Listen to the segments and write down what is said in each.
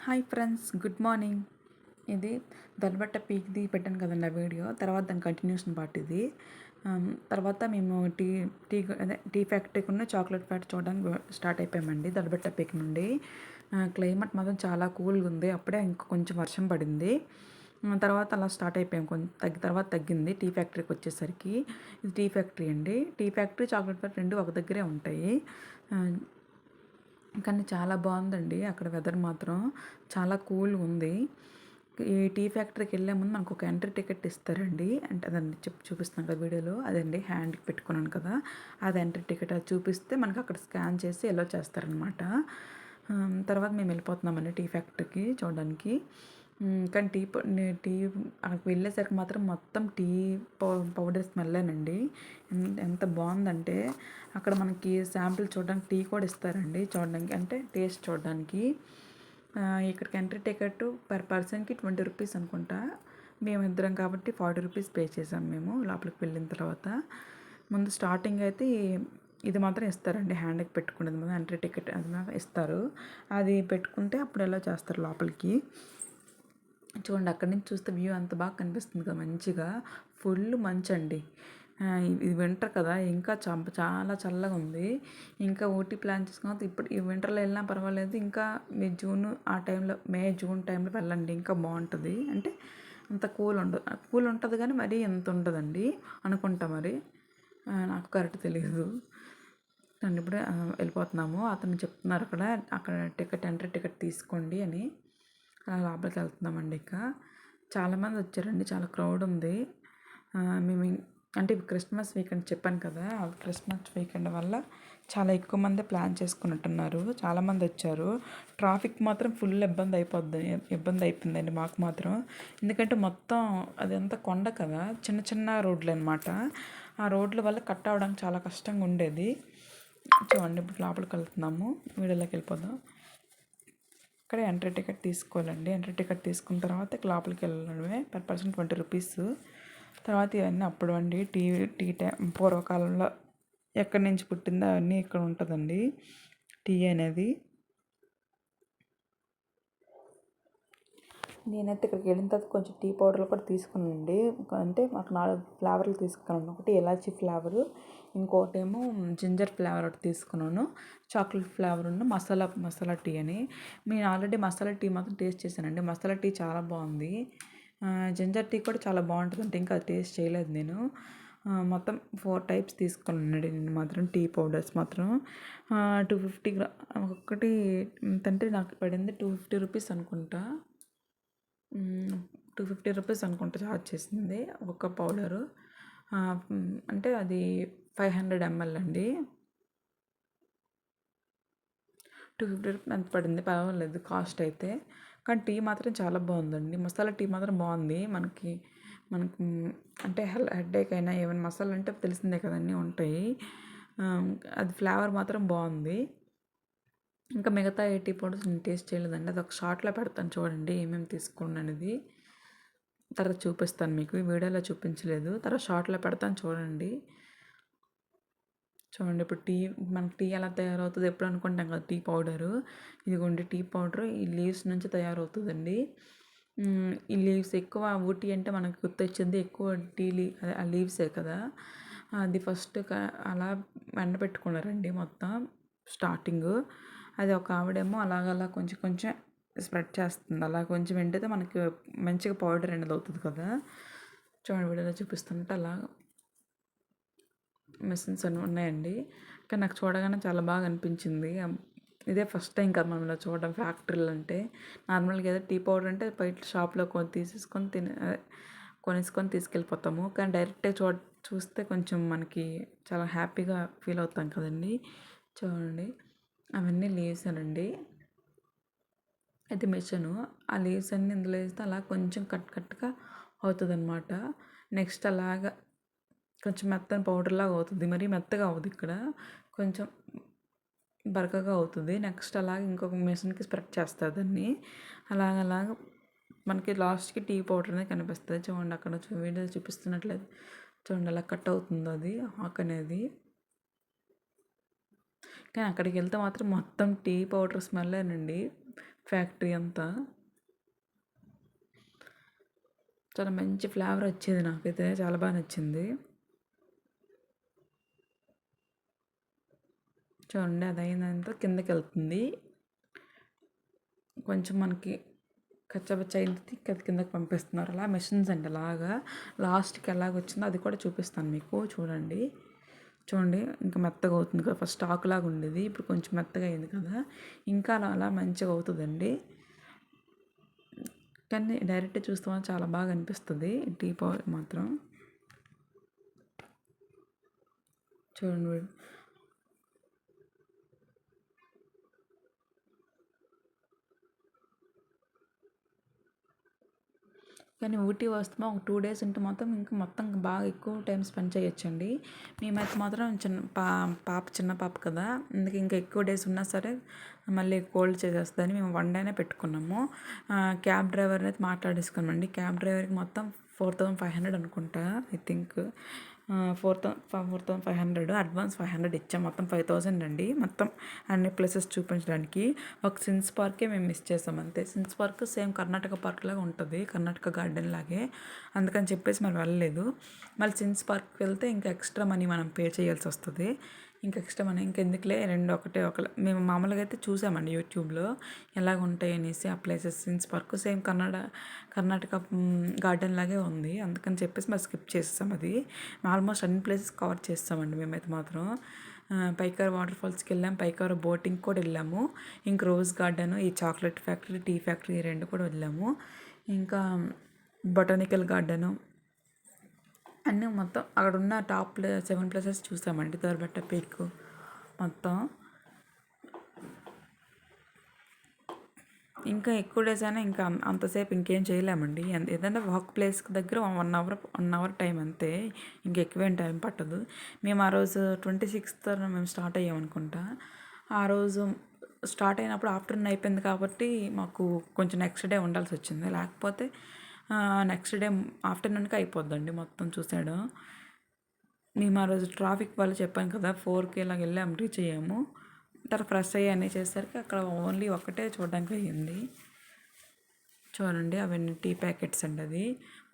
Hi friends, good morning. ఇది దొరబట్ట పీక్ది పెట్టాను కదండి ఆ వీడియో. తర్వాత దాని కంటిన్యూషన్ పార్ట్ ఇది. తర్వాత మేము టీ ఫ్యాక్టరీకున్న చాక్లెట్ ఫ్యాక్టరీ చూడడానికి స్టార్ట్ అయిపోయామండి దొరబట్ట పీక్ నుండి. క్లైమేట్ మాత్రం చాలా కూల్గా ఉంది. అప్పుడే ఇంకా కొంచెం వర్షం పడింది. తర్వాత అలా స్టార్ట్ అయిపోయాం. కొంచెం తర్వాత తగ్గింది. టీ ఫ్యాక్టరీకి వచ్చేసరికి ఇది టీ ఫ్యాక్టరీ అండి. టీ ఫ్యాక్టరీ, చాక్లెట్ ఫ్యాక్టరీ రెండు ఒక దగ్గరే ఉంటాయి. కానీ చాలా బాగుందండి. అక్కడ వెదర్ మాత్రం చాలా కూల్గా ఉంది. ఈ టీ ఫ్యాక్టరీకి వెళ్ళే ముందు మనకు ఒక ఎంట్రీ టికెట్ ఇస్తారండి. అంటే అదండి చూపిస్తున్నాను కదా వీడియోలో, అదండి హ్యాండ్కి పెట్టుకున్నాను కదా, అది ఎంట్రీ టికెట్. అది చూపిస్తే మనకు అక్కడ స్కాన్ చేసి ఎలో చేస్తారనమాట. తర్వాత మేము వెళ్ళిపోతున్నామండి టీ ఫ్యాక్టరీకి చూడడానికి. కానీ టీ అక్కడికి వెళ్ళేసరికి మాత్రం మొత్తం టీ పౌడర్ స్మెల్లేనండి. ఎంత బాగుందంటే అక్కడ మనకి శాంపిల్ చూడడానికి టీ కూడా ఇస్తారండి, చూడడానికి అంటే టేస్ట్ చూడడానికి. ఇక్కడికి ఎంట్రీ టికెట్ పర్ పర్సన్కి 20 రూపీస్ అనుకుంటా. మేము ఇద్దరం కాబట్టి 40 రూపీస్ పే చేసాం మేము లోపలికి వెళ్ళిన తర్వాత. ముందు స్టార్టింగ్ అయితే ఇది మాత్రం ఇస్తారండి, హ్యాండ్కి పెట్టుకునేది మాత్రం ఎంట్రీ టికెట్ అది మాత్రం ఇస్తారు. అది పెట్టుకుంటే అప్పుడు ఎలా చేస్తారు లోపలికి. చూడండి, అక్కడి నుంచి చూస్తే వ్యూ అంత బాగా కనిపిస్తుంది కదా మంచిగా. ఫుల్ మంచు అండి. ఇది వింటర్ కదా, ఇంకా చాలా చల్లగా ఉంది. ఇంకా ఊటీ ప్లాన్ చేసుకున్న ఇప్పుడు ఈ వింటర్లో వెళ్ళినా పర్వాలేదు. ఇంకా మీ ఆ టైంలో జూన్ టైంలో వెళ్ళండి, ఇంకా బాగుంటుంది. అంటే అంత కూల్ ఉంటుంది కానీ మరీ ఎంత ఉంటుందండి అనుకుంటా. మరి నాకు కరెక్ట్ తెలియదు. అండ్ ఇప్పుడే వెళ్ళిపోతున్నాము. అతను చెప్తున్నారు అక్కడ ఎంట్రీ టికెట్ తీసుకోండి అని. లోపలికి వెళ్తున్నామండి. ఇంకా చాలామంది వచ్చారండి, చాలా క్రౌడ్ ఉంది. మేము అంటే క్రిస్మస్ వీకెండ్ చెప్పాను కదా, క్రిస్మస్ వీకెండ్ వల్ల చాలా ఎక్కువ మంది ప్లాన్ చేసుకున్నట్టున్నారు. చాలామంది వచ్చారు. ట్రాఫిక్ మాత్రం ఫుల్ ఇబ్బంది అయిపోయిందండి మాకు మాత్రం. ఎందుకంటే మొత్తం అదంతా కొండ కదా, చిన్న చిన్న రోడ్లు అనమాట. ఆ రోడ్ల వల్ల కట్ అవ్వడానికి చాలా కష్టంగా ఉండేది. చూడండి, ఇప్పుడు లోపలికి వెళ్తున్నాము. వీడియోలోకి వెళ్ళిపోదాం. ఇక్కడ ఎంట్రీ టికెట్ తీసుకోవాలండి. ఎంట్రీ టికెట్ తీసుకున్న తర్వాత లోపలికి వెళ్ళడమే. Per person 20 rupees. తర్వాత ఇవన్నీ అప్పుడు అండి టీ పూర్వకాలంలో ఎక్కడి నుంచి పుట్టిందో అవన్నీ ఇక్కడ ఉంటుందండి టీ అనేది. నేనైతే ఇక్కడికి వెళ్ళిన తర్వాత కొంచెం టీ పౌడర్లు కూడా తీసుకున్నానండి. అంటే మాకు 4 ఫ్లేవర్లు తీసుకున్నాను. ఒకటి ఎలాచీ ఫ్లేవరు, ఇంకోటేమో జింజర్ ఫ్లేవర్ ఒకటి తీసుకున్నాను, చాక్లెట్ ఫ్లేవర్ ఉన్న మసాలా టీ అని. నేను ఆల్రెడీ మసాలా టీ మాత్రం టేస్ట్ చేశానండి. మసాలా టీ చాలా బాగుంది. జింజర్ టీ కూడా చాలా బాగుంటుంది అంటే ఇంకా టేస్ట్ చేయలేదు నేను. మొత్తం 4 టైప్స్ తీసుకున్నానండి నేను మాత్రం. టీ పౌడర్స్ మాత్రం 250 ఒక్కటి అంటే నాకు పడింది 250 రూపీస్ అనుకుంటా. 250 రూపీస్ అనుకుంటా ఛార్జ్ చేసింది ఒక్క పౌడరు. అంటే అది 500 ml అండి. 250 రూపీస్ ఎంత పడింది, పర్వాలేదు కాస్ట్ అయితే. కానీ టీ మాత్రం చాలా బాగుందండి. మసాలా టీ మాత్రం బాగుంది. మనకి అంటే హెడేక్ అయినా ఏమైనా మసాలా అంటే తెలిసిందే కదా, అన్నీ ఉంటాయి. అది ఫ్లేవర్ మాత్రం బాగుంది. ఇంకా మిగతా టీ పౌడర్స్ నేను టేస్ట్ చేయలేదండి. అది ఒక షార్ట్లో పెడతాను చూడండి ఏమేమి తీసుకున్నాను అనేది. తర్వాత చూపిస్తాను మీకు, వీడియోలో చూపించలేదు. తర్వాత షార్ట్లో పెడతాను చూడండి. ఇప్పుడు మనకి టీ ఎలా తయారవుతుంది ఎప్పుడు అనుకుంటాం కదా, టీ పౌడరు. ఇదిగోండి టీ పౌడరు ఈ లీవ్స్ నుంచి తయారవుతుందండి. ఈ లీవ్స్ ఎక్కువ ఊటీ అంటే మనకు గుర్తొచ్చింది ఎక్కువ అదే ఆ లీవ్సే కదా. అది ఫస్ట్ అలా ఎండబెట్టుకున్నారండి మొత్తం స్టార్టింగ్. అది ఒక ఆవిడేమో అలాగలా కొంచెం కొంచెం స్ప్రెడ్ చేస్తుంది. అలా కొంచెం ఎండితే మనకి మంచిగా పౌడర్ అనేది అవుతుంది కదా. చూడండి, వీడియోలో చూపిస్తుంటే అలా మెషిన్స్ అన్నీ ఉన్నాయండి. కానీ నాకు చూడగానే చాలా బాగా అనిపించింది. ఇదే ఫస్ట్ టైం కదా మనం ఇలా చూడడం ఫ్యాక్టరీలు అంటే. నార్మల్గా ఏదో టీ పౌడర్ అంటే బయట షాప్లో కొనేసుకొని తీసుకెళ్ళిపోతాము. కానీ డైరెక్ట్గా చూస్తే కొంచెం మనకి చాలా హ్యాపీగా ఫీల్ అవుతాం కదండి. చూడండి, అవన్నీ లీవ్స్ అనండి. అయితే మిషను ఆ లీవ్స్ అన్నీ ఇందులో వేస్తే అలా కొంచెం కట్గా అవుతుంది అనమాట. నెక్స్ట్ అలాగా కొంచెం మెత్తని పౌడర్లాగా అవుతుంది. మరీ మెత్తగా అవ్వదు, ఇక్కడ కొంచెం బరకగా అవుతుంది. నెక్స్ట్ అలాగే ఇంకొక మిషన్కి స్ప్రెడ్ చేస్తుంది దాన్ని. అలాగ మనకి లాస్ట్కి టీ పౌడర్ అనేది కనిపిస్తుంది. చూడండి, అక్కడ వీడియో చూపిస్తున్నట్లయితే చూడండి అలా కట్ అవుతుంది అది ఆకు అనేది. కానీ అక్కడికి వెళ్తే మాత్రం మొత్తం టీ పౌడర్ స్మెల్లేనండి. ఫ్యాక్టరీ అంతా. చాలా మంచి ఫ్లేవర్ వచ్చేది, నాకైతే చాలా బాగా నచ్చింది. చూడండి అది అయినంత కిందకి వెళ్తుంది, కొంచెం మనకి కచ్చబచ్చ అయింది కిందకి పంపిస్తున్నారు. అలా మెషిన్స్ అండి, అలాగా లాస్ట్కి ఎలాగ వచ్చిందో అది కూడా చూపిస్తాను మీకు. చూడండి చూడండి ఇంకా మెత్తగా అవుతుంది కదా, ఫస్ట్ స్టాక్ లాగా ఉండేది ఇప్పుడు కొంచెం మెత్తగా అయింది కదా, ఇంకా అలా అలా మంచిగా అవుతుందండి. కానీ డైరెక్ట్ చూస్తే చాలా బాగా అనిపిస్తుంది టీ పౌడర్ మాత్రం. చూడండి కానీ ఊటీ వస్తే ఒక 2 డేస్ ఉంటే మాత్రం ఇంకా మొత్తం బాగా ఎక్కువ టైం స్పెండ్ చేయొచ్చండి. మేమైతే మాత్రం చిన్న పాప కదా, అందుకే ఇంకా ఎక్కువ డేస్ ఉన్నా సరే మళ్ళీ కోల్డ్ చేసేస్తుందని మేము 1 డేనే పెట్టుకున్నాము. క్యాబ్ డ్రైవర్ని అయితే మాట్లాడేసుకున్నామండి. క్యాబ్ డ్రైవర్కి మొత్తం 4500 అనుకుంటా, ఐ థింక్ 4500 అడ్వాన్స్ 500 ఇచ్చాం, మొత్తం 5000 అండి. మొత్తం అన్ని ప్లేసెస్ చూపించడానికి. ఒక సిన్స్ పార్కే మేము మిస్ చేసాం అంతే. Since park same Karnataka park లాగా ఉంటుంది, కర్ణాటక గార్డెన్ లాగే, అందుకని చెప్పేసి మరి వెళ్ళలేదు. మళ్ళీ సిన్స్ పార్క్ వెళ్తే ఇంకా ఎక్స్ట్రా మనీ మనం పే చేయాల్సి వస్తుంది. ఇంకా ఎక్స్ట్రా మనీ ఇంకెందుకులే, రెండు ఒకటే మేము మామూలుగా అయితే చూసామండి యూట్యూబ్లో ఎలాగ ఉంటాయి అనేసి ఆ places. Since park same Karnataka garden లాగే ఉంది, అందుకని చెప్పేసి మరి స్కిప్ చేసేసాం అది. ఆల్మోస్ట్ అన్ని ప్లేసెస్ కవర్ చేస్తామండి మేమైతే మాత్రం. పైకార వాటర్ ఫాల్స్కి వెళ్ళాము, పైకార బోటింగ్ కూడా వెళ్ళాము, ఇంక రోజ్ గార్డెన్, ఈ చాక్లెట్ ఫ్యాక్టరీ, టీ ఫ్యాక్టరీ, ఈ రెండు కూడా వెళ్ళాము. ఇంకా బొటానికల్ గార్డెను అన్నీ మొత్తం అక్కడ ఉన్న టాప్ 7 ప్లేసెస్ చూసామండి. దొరబెట్ట పీక్ మొత్తం. ఇంకా ఎక్కువ డేస్ అయినా ఇంకా అంతసేపు ఇంకేం చేయలేమండి. ఏదైనా వాక్ ప్లేస్ దగ్గర 1 అవర్ టైం అంతే, ఇంకా ఎక్కువేం టైం పట్టదు. మేము ఆ రోజు 26th మేము స్టార్ట్ అయ్యాం అనుకుంటా. ఆ రోజు స్టార్ట్ అయినప్పుడు ఆఫ్టర్నూన్ అయిపోయింది కాబట్టి మాకు కొంచెం నెక్స్ట్ డే ఉండాల్సి వచ్చింది, లేకపోతే నెక్స్ట్ డే ఆఫ్టర్నూన్కి అయిపోద్దండి మొత్తం చూసాడు. మేము ఆ రోజు ట్రాఫిక్ వల్ల చెప్పాను కదా 4కి ఇలాగ వెళ్ళాము, రీచ్ అయ్యాము. తర్వాత ఫ్రెష్ అయ్యి అన్నీ చేసేసరికి అక్కడ ఓన్లీ ఒకటే చూడడానికి అయ్యింది. చూడండి అవన్నీ టీ ప్యాకెట్స్ అండి, అది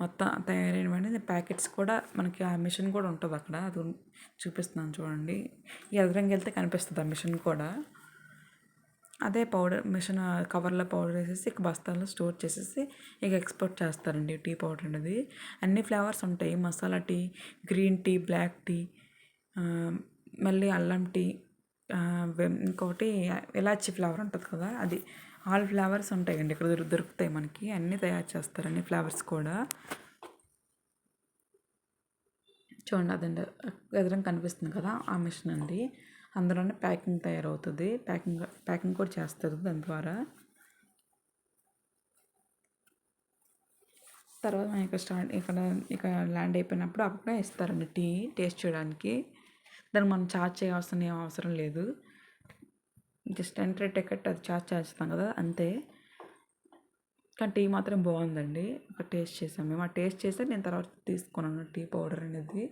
మొత్తం తయారైనవన్నీ ప్యాకెట్స్ కూడా మనకి ఆ మిషన్ కూడా ఉంటుంది అక్కడ, అది చూపిస్తున్నాను చూడండి. ఈ ఎదురంగా వెళ్తే కనిపిస్తుంది ఆ మిషన్ కూడా. అదే పౌడర్ మిషన్ కవర్లో పౌడర్ వేసేసి ఇక బస్తాల్లో స్టోర్ చేసేసి ఇక ఎక్స్పోర్ట్ చేస్తారండి టీ పౌడర్ అనేది. అన్ని ఫ్లేవర్స్ ఉంటాయి, masala tea, green tea, black tea, మళ్ళీ అల్లం టీ, ఇంకొకటి ఇలాచి ఫ్లేవర్ ఉంటుంది కదా అది, ఆల్ ఫ్లేవర్స్ ఉంటాయండి ఇక్కడ దొరుకుతాయి మనకి, అన్నీ తయారు చేస్తారు అన్ని ఫ్లేవర్స్ కూడా. చూడండి అదండి ఎదురుగా కనిపిస్తుంది కదా ఆ మిషన్ అండి, అందులోనే ప్యాకింగ్ తయారవుతుంది, ప్యాకింగ్ కూడా చేస్తారు దాని ద్వారా. తర్వాత ఇక్కడ ల్యాండ్ అయిపోయినప్పుడు అప్పుడే ఇస్తారండి టీ టేస్ట్ చేయడానికి. దానికి మనం ఛార్జ్ చేయాల్సిన ఏం అవసరం లేదు, జస్ట్ ఎంట్రీ టికెట్ అది ఛార్జ్ చేస్తాం కదా అంతే. కానీ టీ మాత్రం బాగుందండి, ఒక టేస్ట్ చేసాం మేము. ఆ టేస్ట్ చేస్తే నేను తర్వాత తీసుకున్నాను టీ పౌడర్ అనేది.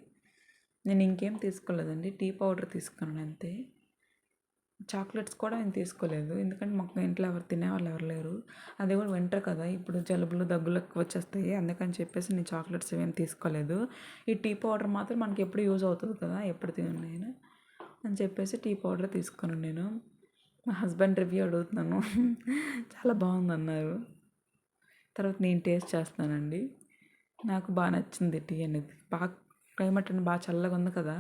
నేను ఇంకేం తీసుకోలేదండి, టీ పౌడర్ తీసుకున్నాను అంతే. చాక్లెట్స్ కూడా నేను తీసుకోలేదు, ఎందుకంటే మాకు ఇంట్లో ఎవరు తినేవాళ్ళు ఎవరు లేరు. అది కూడా వింటర్ కదా, ఇప్పుడు జలుబులు దగ్గులు ఎక్కువ వచ్చేస్తాయి, అందుకని చెప్పేసి నేను చాక్లెట్స్ ఏమేం తీసుకోలేదు. ఈ టీ పౌడర్ మాత్రం మనకి ఎప్పుడు యూజ్ అవుతుంది కదా, ఎప్పుడు తిన్నాను అని చెప్పేసి టీ పౌడర్ తీసుకున్నాను నేను. మా హస్బెండ్ రివ్యూ అడుగుతున్నాను చాలా బాగుందన్నారు. తర్వాత నేను టేస్ట్ చేస్తానండి. నాకు బాగా నచ్చింది టీ అనేది, బాగా క్లైమేట్ అని బాగా చల్లగా ఉంది కదా,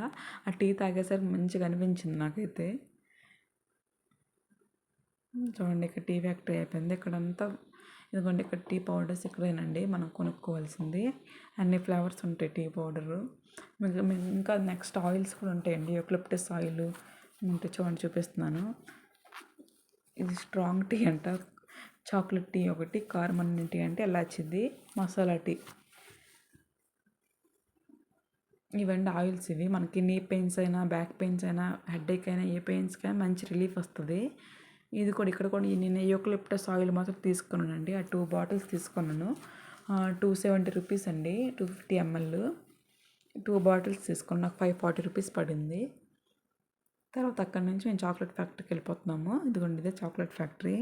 ఆ టీ తాగేసరికి మంచిగా అనిపించింది నాకైతే. చూడండి ఇక్కడ టీ ఫ్యాక్టరీ అయిపోయింది, ఇక్కడంతా ఇదిగోండి ఇక్కడ టీ పౌడర్స్ ఇక్కడేనండి మనం కొనుక్కోవాల్సింది. అన్ని ఫ్లేవర్స్ ఉంటాయి టీ పౌడరు. ఇంకా నెక్స్ట్ ఆయిల్స్ కూడా ఉంటాయండి, యూకలిప్టస్ ఆయిల్ ఉంటే చూడండి చూపిస్తున్నాను. ఇది స్ట్రాంగ్ టీ అంట, చాక్లెట్ టీ ఒకటి, కార్మన్ టీ అంటే ఎలాచిది, మసాలా టీ. ఇవన్నీ ఆయిల్స్ ఇవి మనకి నీ పెయిన్స్ అయినా, బ్యాక్ పెయిన్స్ అయినా, హెడేక్ అయినా, ఏ పెయిన్స్కైనా మంచి రిలీఫ్ వస్తుంది. ఇది కూడా ఇక్కడ కూడా నేను యూకలిప్టస్ ఆయిల్ మాత్రం తీసుకున్నానండి, ఆ 2 బాటిల్స్ తీసుకున్నాను. 270 రూపీస్ అండి, 250 ml 2 బాటిల్స్ తీసుకున్నాను, నాకు 540 రూపీస్ పడింది. తర్వాత అక్కడి నుంచి మేము చాక్లెట్ ఫ్యాక్టరీకి వెళ్ళిపోతున్నాము. ఇదిగోండి ఇదే chocolate factory.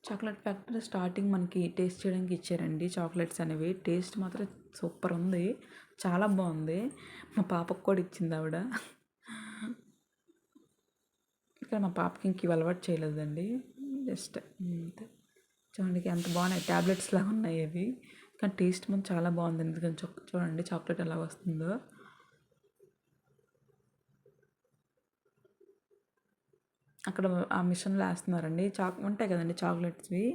Chocolate factory starting మనకి టేస్ట్ చేయడానికి ఇచ్చారండి చాక్లెట్స్ అనేవి. టేస్ట్ మాత్రం సూపర్ ఉంది, చాలా బాగుంది. మా పాపకు కూడా ఇచ్చింది ఆవిడ. ఇక్కడ మా పాపకి ఇంక ఇవి అలవాటు చేయలేదండి, జస్ట్ అంతే. చూడండి ఎంత బాగున్నాయి, ట్యాబ్లెట్స్ లాగా ఉన్నాయి అవి, కానీ టేస్ట్ మాత్రం చాలా బాగుంది. ఎందుకంటే చూడండి చాక్లెట్ ఎలా వస్తుందో. అక్కడ ఆ మిషన్లో వేస్తున్నారండి, ఉంటాయి కదండి చాక్లెట్స్వి,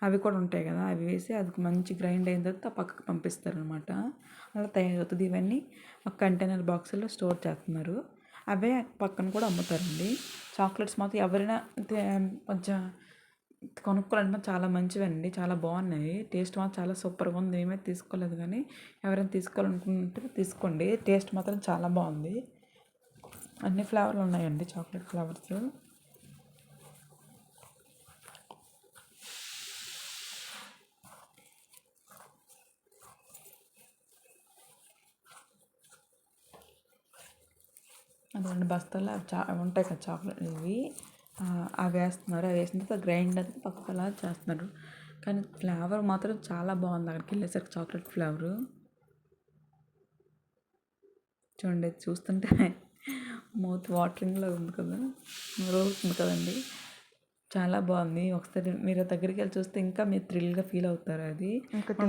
అవి కూడా ఉంటాయి కదా, అవి వేసి అది మంచి గ్రైండ్ అయిన తర్వాత పక్కకు పంపిస్తారనమాట. అలా తయారవుతుంది. ఇవన్నీ ఒక కంటైనర్ బాక్సుల్లో స్టోర్ చేస్తున్నారు. అవే పక్కన కూడా అమ్ముతారండి. చాక్లెట్స్ మాత్రం ఎవరైనా కొంచెం కొనుక్కోవాలంటే చాలా మంచివండి, చాలా బాగున్నాయి. టేస్ట్ మాత్రం చాలా సూపర్గా ఉంది. ఏమైతే తీసుకోలేదు, కానీ ఎవరైనా తీసుకోవాలనుకుంటే తీసుకోండి. టేస్ట్ మాత్రం చాలా బాగుంది. అన్ని ఫ్లేవర్లు ఉన్నాయండి, చాక్లెట్ ఫ్లేవర్స్. అది 2 బస్తాలు అవి ఉంటాయి కదా చాక్లెట్ ఇవి, అవి వేస్తున్నారు. అవి వేసిన తర్వాత గ్రైండ్ అయితే పక్కకు అలా చేస్తున్నారు. కానీ ఫ్లేవర్ మాత్రం చాలా బాగుంది. అక్కడికి వెళ్ళేసరికి చాక్లెట్ ఫ్లేవరు చూడండి, చూస్తుంటే మౌత్ వాటరింగ్లో ఉంది కదా, ఉంది కదండి, చాలా బాగుంది. ఒకసారి మీరు దగ్గరికి వెళ్ళి చూస్తే ఇంకా మీరు థ్రిల్గా ఫీల్ అవుతారు. అది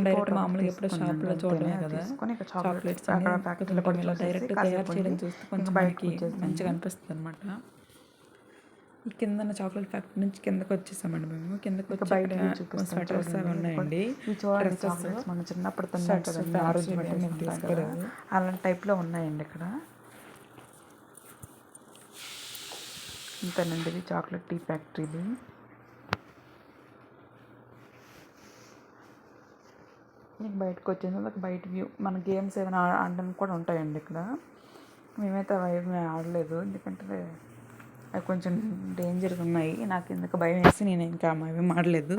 డైరెక్ట్ మామూలుగా ఎప్పుడో షాప్లో చూడడమే కదా చాక్లెట్స్ ఇలా డైరెక్ట్ తయారు చేయడం చూస్తే కొంచెం మనకి మంచిగా అనిపిస్తుంది అనమాట. ఈ కింద చాక్లెట్ ఫ్యాక్టరీ నుంచి కిందకి వచ్చేసామండి మేము. కిందకి వచ్చి బయట స్వెటర్స్ అవి ఉన్నాయండి, డ్రెస్సెస్. మనం చిన్నప్పుడు తీసుకోలేదు, అలాంటి టైప్లో ఉన్నాయండి ఇక్కడ. ఇంతేనండి, ఇది చాక్లెట్ టీ ఫ్యాక్టరీది. నీకు బయటకు వచ్చిన తర్వాత బయట వ్యూ, మన గేమ్స్ ఏమైనా ఆడడానికి కూడా ఉంటాయండి ఇక్కడ. మేమైతే అవి ఆడలేదు, ఎందుకంటే అవి కొంచెం డేంజర్గా ఉన్నాయి. నాకు ఎందుకు భయం వేసి నేను ఇంకా అవి ఆడలేదు,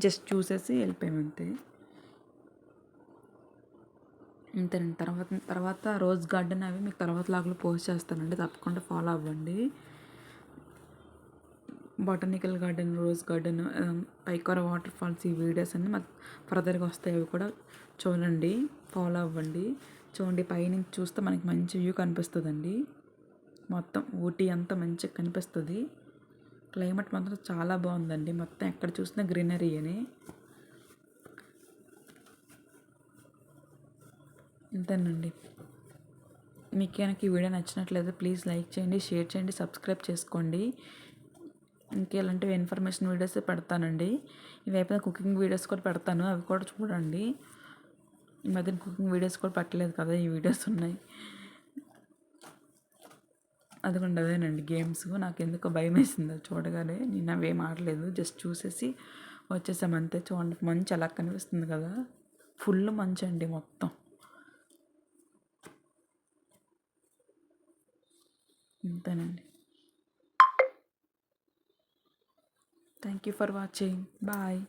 జస్ట్ చూసేసి వెళ్ళిపోయాము అంతే. అంతేనండి. తర్వాత రోజ్ గార్డెన్ అవి మీకు తర్వాత లాగ్లో పోస్ట్ చేస్తానండి, తప్పకుండా ఫాలో అవ్వండి. Botanical garden, rose garden, Paikara water falls, ఈ వీడియోస్ అన్నీ మాకు ఫర్దర్గా వస్తాయి. అవి కూడా చూడండి, ఫాలో అవ్వండి. చూడండి, పైనుంచి చూస్తే మనకి మంచి వ్యూ కనిపిస్తుందండి. మొత్తం ఊటీ అంతా మంచిగా కనిపిస్తుంది. క్లైమేట్ మాత్రం చాలా బాగుందండి, మొత్తం ఎక్కడ చూసినా గ్రీనరీ అని. అంతేనండి. మీకు కనుక ఈ వీడియో నచ్చినట్లయితే ప్లీజ్ లైక్ చేయండి, షేర్ చేయండి, సబ్స్క్రైబ్ చేసుకోండి. ఇంకెలాంటివి ఇన్ఫర్మేషన్ వీడియోస్ పెడతానండి. ఇవి అయిపోయిన కుకింగ్ వీడియోస్ కూడా పెడతాను, అవి కూడా చూడండి. ఈ మధ్యన కుకింగ్ వీడియోస్ కూడా పెట్టలేదు కదా, ఈ వీడియోస్ ఉన్నాయి. అదిగోండి అదేనండి గేమ్స్. నాకు ఎందుకో భయం వేసింది అది చూడగానే. నేను అవేం ఆడలేదు, జస్ట్ చూసేసి వచ్చేసాం అంతే. చూడండి మంచు అలా కనిపిస్తుంది కదా, ఫుల్ మంచు అండి మొత్తం. అంతేనండి. Thank you for watching. Bye.